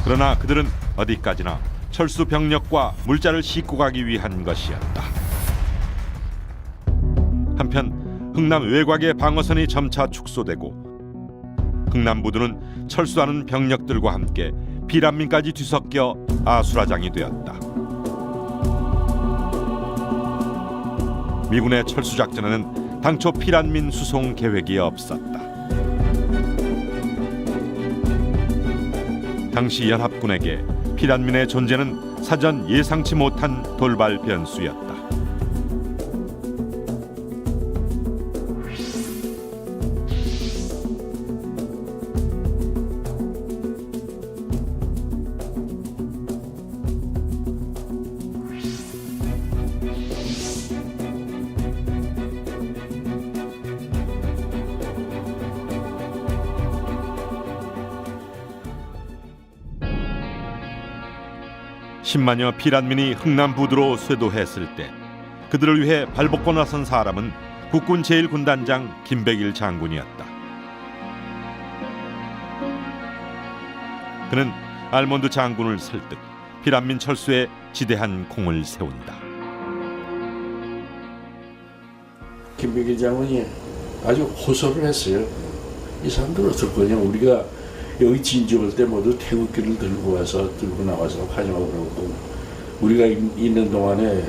Speaker 1: 그러나 그들은 어디까지나 철수 병력과 물자를 싣고 가기 위한 것이었다. 한편 흥남 외곽의 방어선이 점차 축소되고 흥남 부두는 철수하는 병력들과 함께 피란민까지 뒤섞여 아수라장이 되었다. 미군의 철수 작전에는 당초 피란민 수송 계획이 없었다. 당시 연합군에게 피란민의 존재는 사전 예상치 못한 돌발 변수였다. 십만여 피란민이 흥남 부두로 쇄도했을 때 그들을 위해 발벗고 나선 사람은 국군 제1군단장 김백일 장군이었다. 그는 알몬드 장군을 설득 피란민 철수에 지대한 공을 세운다.
Speaker 17: 김백일 장군이 아주 호소를 했어요. 이 사람들 어떨 거냐. 우리가 여기 진주할 때 모두 태극기를 들고 나와서 환영하고 그러고 우리가 있는 동안에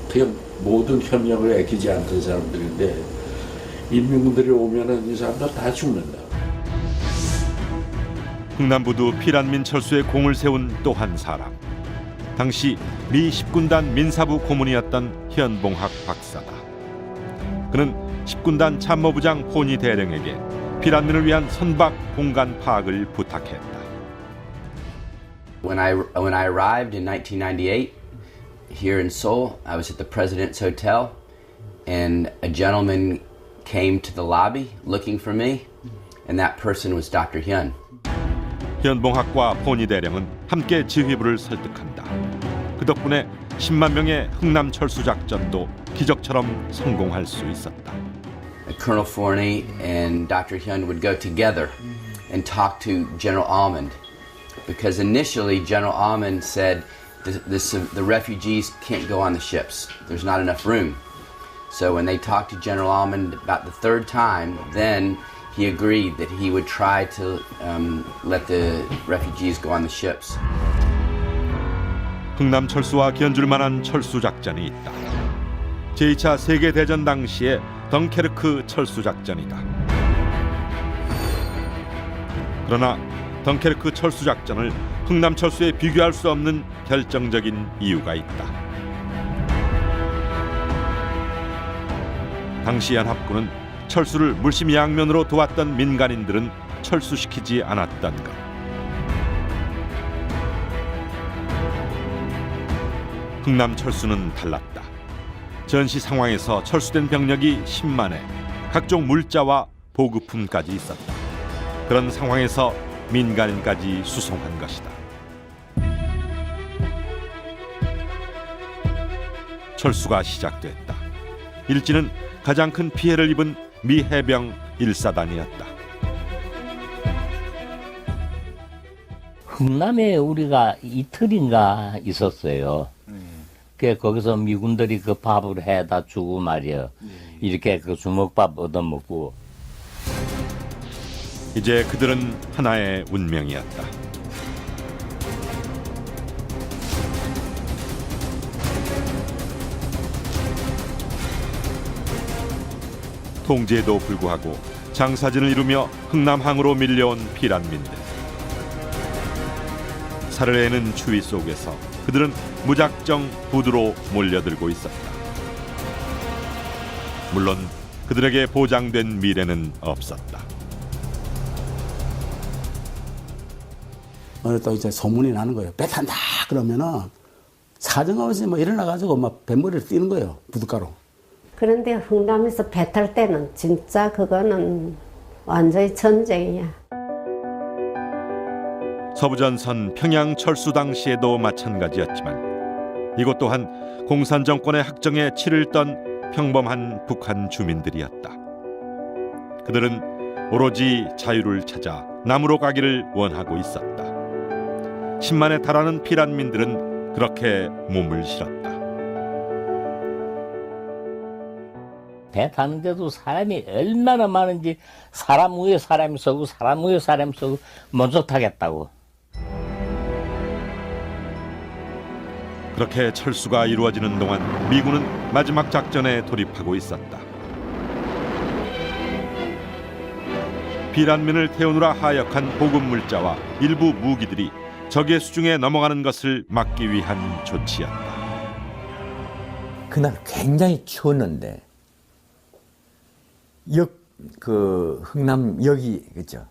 Speaker 17: 그냥 모든 협력을 아끼지 않던 사람들인데 인민군들이 오면은 이 사람들 다 죽는다.
Speaker 1: 흥남부두 피란민 철수에 공을 세운 또 한 사람. 당시 미 10군단 민사부 고문이었던 현봉학 박사다. 그는 10군단 참모부장 포니 대령에게 피란민을 위한 선박 공간 파악을 부탁했다.
Speaker 18: When I arrived in 1998 here in Seoul, I was at the President's Hotel, and a gentleman came to the lobby looking for me, and that person was Dr. Hyun.
Speaker 1: 현봉학과 포니 대령은 함께 지휘부를 설득한다. 그 덕분에 10만 명의 흥남 철수 작전도 기적처럼 성공할 수 있었다.
Speaker 18: Colonel Forney and Dr. Hyun would go together and talk to General Almond, because initially General Almond said the refugees can't go on the ships. There's not enough room. So when they talked to General Almond about the third time, then he agreed that he would try to let the refugees go on the ships.
Speaker 1: 흥남 철수와 견줄 만한 철수 작전이 있다. 제2차 세계대전 당시의 덩케르크 철수 작전이다. 그러나 덩케르크 철수 작전을 흥남 철수에 비교할 수 없는 결정적인 이유가 있다. 당시 연합군은 철수를 물심양면으로 도왔던 민간인들은 철수시키지 않았던 것. 흥남 철수는 달랐다. 전시 상황에서 철수된 병력이 10만에 각종 물자와 보급품까지 있었다. 그런 상황에서 민간인까지 수송한 것이다. 철수가 시작됐다. 일지는 가장 큰 피해를 입은 미 해병 1사단이었다.
Speaker 11: 흥남에 우리가 이틀인가 있었어요. 거기서 미군들이 그 밥을 해다 주고 말이야. 이렇게 그 주먹밥 얻어먹고.
Speaker 1: 이제 그들은 하나의 운명이었다. 통제에도 불구하고 장사진을 이루며 흥남항으로 밀려온 피란민들. 살을 애는 추위 속에서 그들은 무작정 부두로 몰려들고 있었다. 물론 그들에게 보장된 미래는 없었다.
Speaker 16: 오늘 또 이제 소문이 나는 거예요. 배 탄다 그러면은 사정없이 뭐 일어나가지고 막 뱃머리를 뛰는 거예요. 부둣가로.
Speaker 4: 그런데 흥남에서 배 탈 때는 진짜 그거는 완전히 전쟁이야.
Speaker 1: 서부전선 평양 철수 당시에도 마찬가지였지만 이곳 또한 공산 정권의 학정에 치를 떤 평범한 북한 주민들이었다. 그들은 오로지 자유를 찾아 남으로 가기를 원하고 있었다. 10만에 달하는 피란민들은 그렇게 몸을 실었다.
Speaker 11: 배 타는데도 사람이 얼마나 많은지 사람 위에 사람이 서고 사람 위에 사람이 서고 먼저 타겠다고.
Speaker 1: 그렇게 철수가 이루어지는 동안 미군은 마지막 작전에 돌입하고 있었다. 피란민을 태우느라 하역한 보급 물자와 일부 무기들이 적의 수중에 넘어가는 것을 막기 위한 조치였다.
Speaker 19: 그날 굉장히 추웠는데 흥남역이 그죠?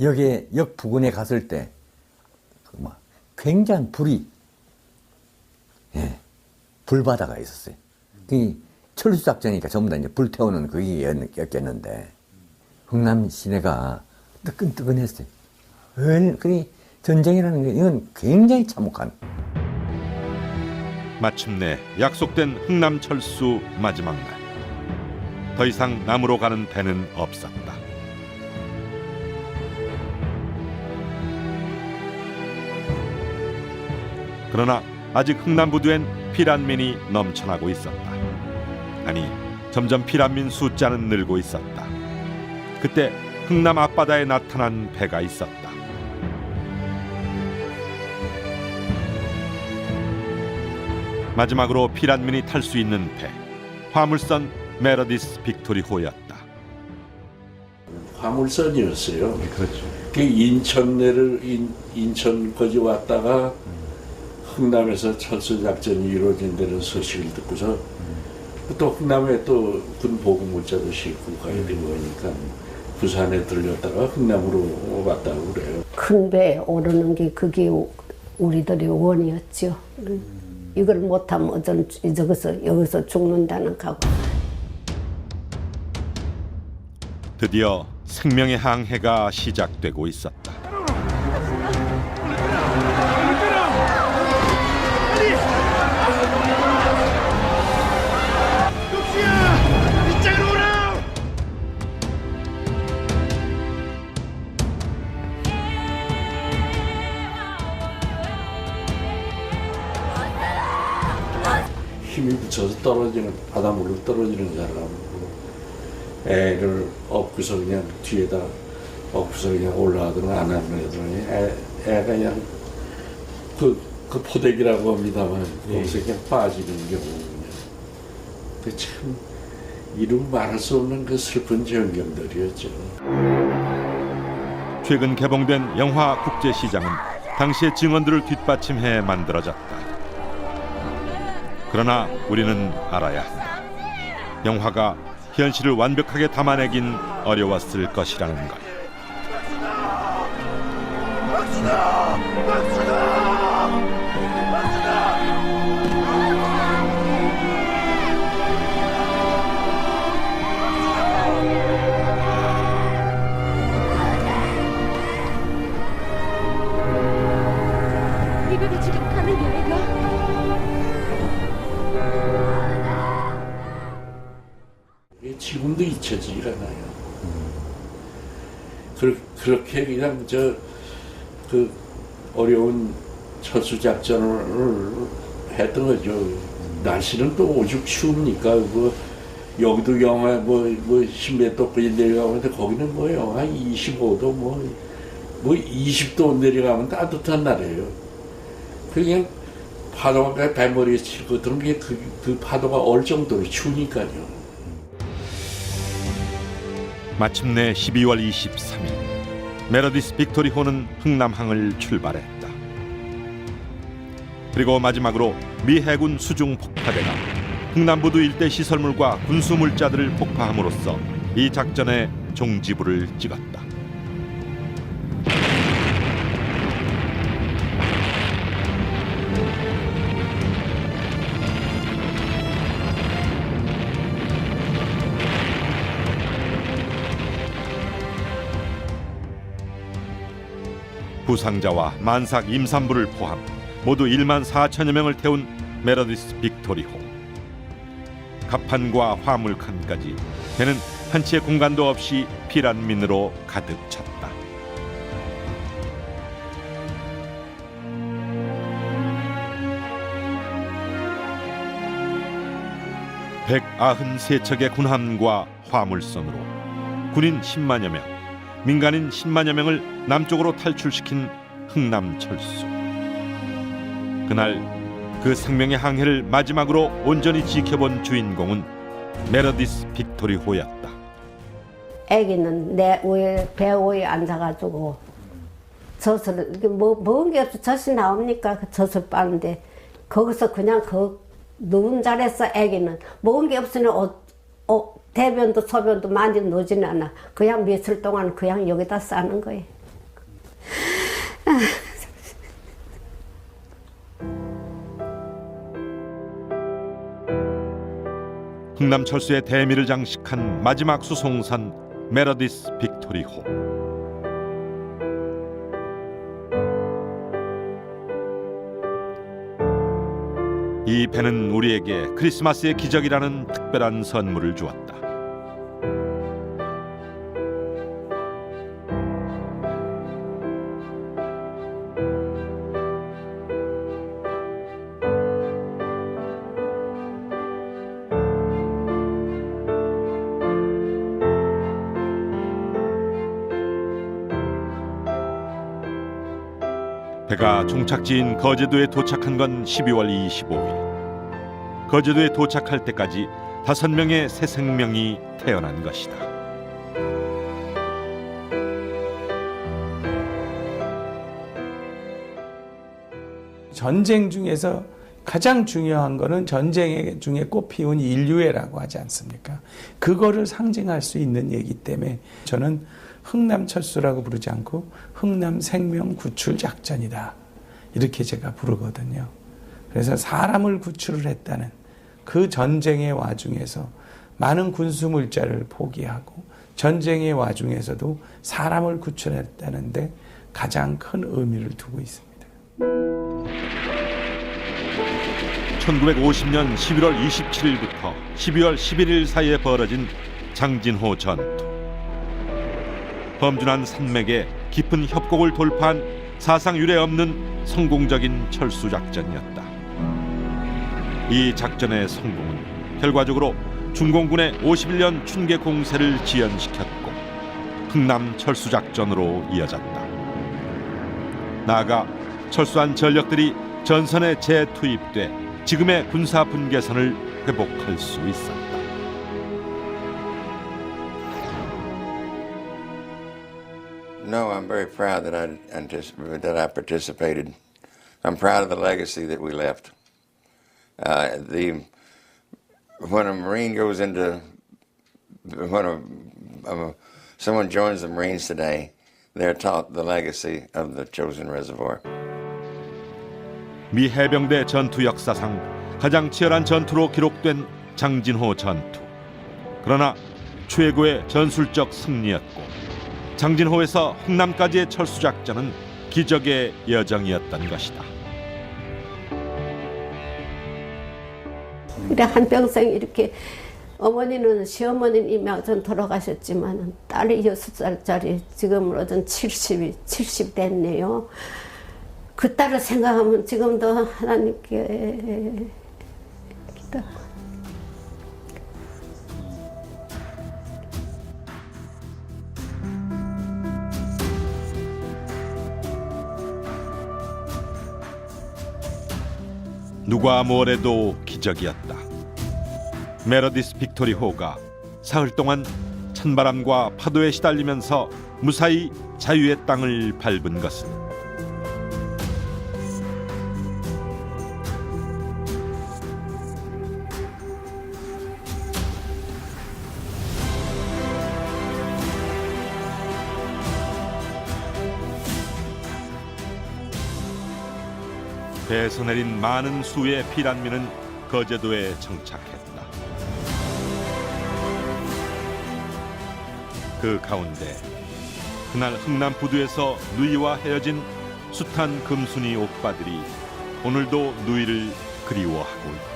Speaker 19: 역 부근에 갔을 때 굉장한 불이 불바다가 있었어요. 그 철수 작전이니까 전부 다 이제 불태우는 그게였겠는데 흥남 시내가 뜨끈뜨끈했어요. 그 전쟁이라는 게 이건 굉장히 참혹한.
Speaker 1: 마침내 약속된 흥남 철수 마지막 날. 더 이상 남으로 가는 배는 없었다. 그러나 아직 흥남부두엔 피란민이 넘쳐나고 있었다. 아니, 점점 피란민 숫자는 늘고 있었다. 그때 흥남 앞바다에 나타난 배가 있었다. 마지막으로 피란민이 탈 수 있는 배, 화물선 메러디스 빅토리호였다.
Speaker 17: 화물선이었어요. 그렇죠. 그 인천까지 왔다가 흥남에서 철수 작전이 이루어진다는 소식을 듣고서 또 흥남에 또 군 보급 물자도 싣고 가야 되는 거니까 부산에 들렸다가 흥남으로 왔다고 그래요.
Speaker 4: 큰 배에 오르는 게 그게 우리들의 원이었죠. 이걸 못하면 여기서 죽는다는 각오.
Speaker 1: 드디어 생명의 항해가 시작되고 있었다.
Speaker 17: 힘이 붙여서 떨어지는 바닷물로 떨어지는 사람으로 애를 업고서 그냥 뒤에다 업고서 그냥 올라가더니 안 하더니 애가 그냥 그 포대기라고 합니다만 거기서 그냥 빠지는 경우 그냥 참 이루 말할 수 없는 그 슬픈 전경들이었죠.
Speaker 1: 최근 개봉된 영화 국제시장은 당시의 증언들을 뒷받침해 만들어졌다. 그러나 우리는 알아야 한다. 영화가 현실을 완벽하게 담아내긴 어려웠을 것이라는 것.
Speaker 20: 이거가 지금 가는 여행가?
Speaker 17: 지금도 잊혀지질 않아요. 그렇게 그냥 그 어려운 철수 작전을 했던 거죠. 날씨는 또 오죽 추우니까 여기도 영하 뭐 10몇 도까지 내려가는데 거기는 뭐 영하 25도 뭐 20도 내려가면 따뜻한 날이에요. 그냥 파도가 발머리에 치고 그런 게 그 파도가 얼 정도로 추우니까요.
Speaker 1: 마침내 12월 23일 메러디스 빅토리호는 흥남항을 출발했다. 그리고 마지막으로 미 해군 수중 폭파대가 흥남부두 일대 시설물과 군수물자들을 폭파함으로써 이 작전의 종지부를 찍었다. 부상자와 만삭 임산부를 포함 모두 1만 4천여 명을 태운 메러디스 빅토리호. 갑판과 화물칸까지 배는 한 채의 공간도 없이 피란민으로 가득 찼다. (193척의) 군함과 화물선으로 군인 10만여 명, 민간인 10만여 명을 남쪽으로 탈출시킨 흥남철수. 그날 그 생명의 항해를 마지막으로 온전히 지켜본 주인공은 메러디스 빅토리호였다.
Speaker 4: 애기는 내 위에 배 위에 앉아가지고 젖을 먹은 게 없어. 젖이 나옵니까? 그 젖을 빠는데 거기서 그냥 그 누운 자리에서 애기는 먹은 게 없으니 대변도 소변도 많이 놓지는 않아. 그냥 며칠 동안 그냥 여기다 싸는 거예요.
Speaker 1: 흥남철수의 대미를 장식한 마지막 수송선 메러디스 빅토리호. 이 배는 우리에게 크리스마스의 기적이라는 특별한 선물을 주었다. 배가 종착지인 거제도에 도착한 건 12월 25일. 거제도에 도착할 때까지 5명의 새 생명이 태어난 것이다.
Speaker 15: 전쟁 중에서 가장 중요한 거는 전쟁 중에 꽃피운 인류애라고 하지 않습니까? 그거를 상징할 수 있는 얘기 때문에 저는 흥남철수라고 부르지 않고 흥남생명구출작전이다. 이렇게 제가 부르거든요. 그래서 사람을 구출을 했다는 그 전쟁의 와중에서 많은 군수물자를 포기하고 전쟁의 와중에서도 사람을 구출했다는데 가장 큰 의미를 두고 있습니다.
Speaker 1: 1950년 11월 27일부터 12월 11일 사이에 벌어진 장진호 전투. 범준한 산맥에 깊은 협곡을 돌파한 사상 유례 없는 성공적인 철수작전이었다. 이 작전의 성공은 결과적으로 중공군의 51년 춘계 공세를 지연시켰고 흥남 철수작전으로 이어졌다. 나아가 철수한 전력들이 전선에 재투입돼 지금의 군사 분계선을 회복할 수 있었다.
Speaker 9: No, I'm very proud that I participated. I'm proud of the legacy that we left. When a Marine goes into, someone joins the Marines today, they're taught the legacy of the Chosin Reservoir.
Speaker 1: 미 해병대 전투 역사상 가장 치열한 전투로 기록된 장진호 전투. 그러나 최고의 전술적 승리였고 장진호에서 흥남까지의 철수작전은 기적의 여정이었던 것이다.
Speaker 4: 그래 한평생 이렇게 어머니는 시어머니는 이미 전 돌아가셨지만 딸이 6살짜리 지금으로는 70 됐네요. 그 딸을 생각하면 지금도 하나님께 기도.
Speaker 1: 누가 뭐래도 기적이었다. 메러디스 빅토리호가 사흘 동안 찬바람과 파도에 시달리면서 무사히 자유의 땅을 밟은 것은 배에서 내린 많은 수의 피난민은 거제도에 정착했다. 그 가운데 그날 흥남 부두에서 누이와 헤어진 숱한 금순이 오빠들이 오늘도 누이를 그리워하고 있다.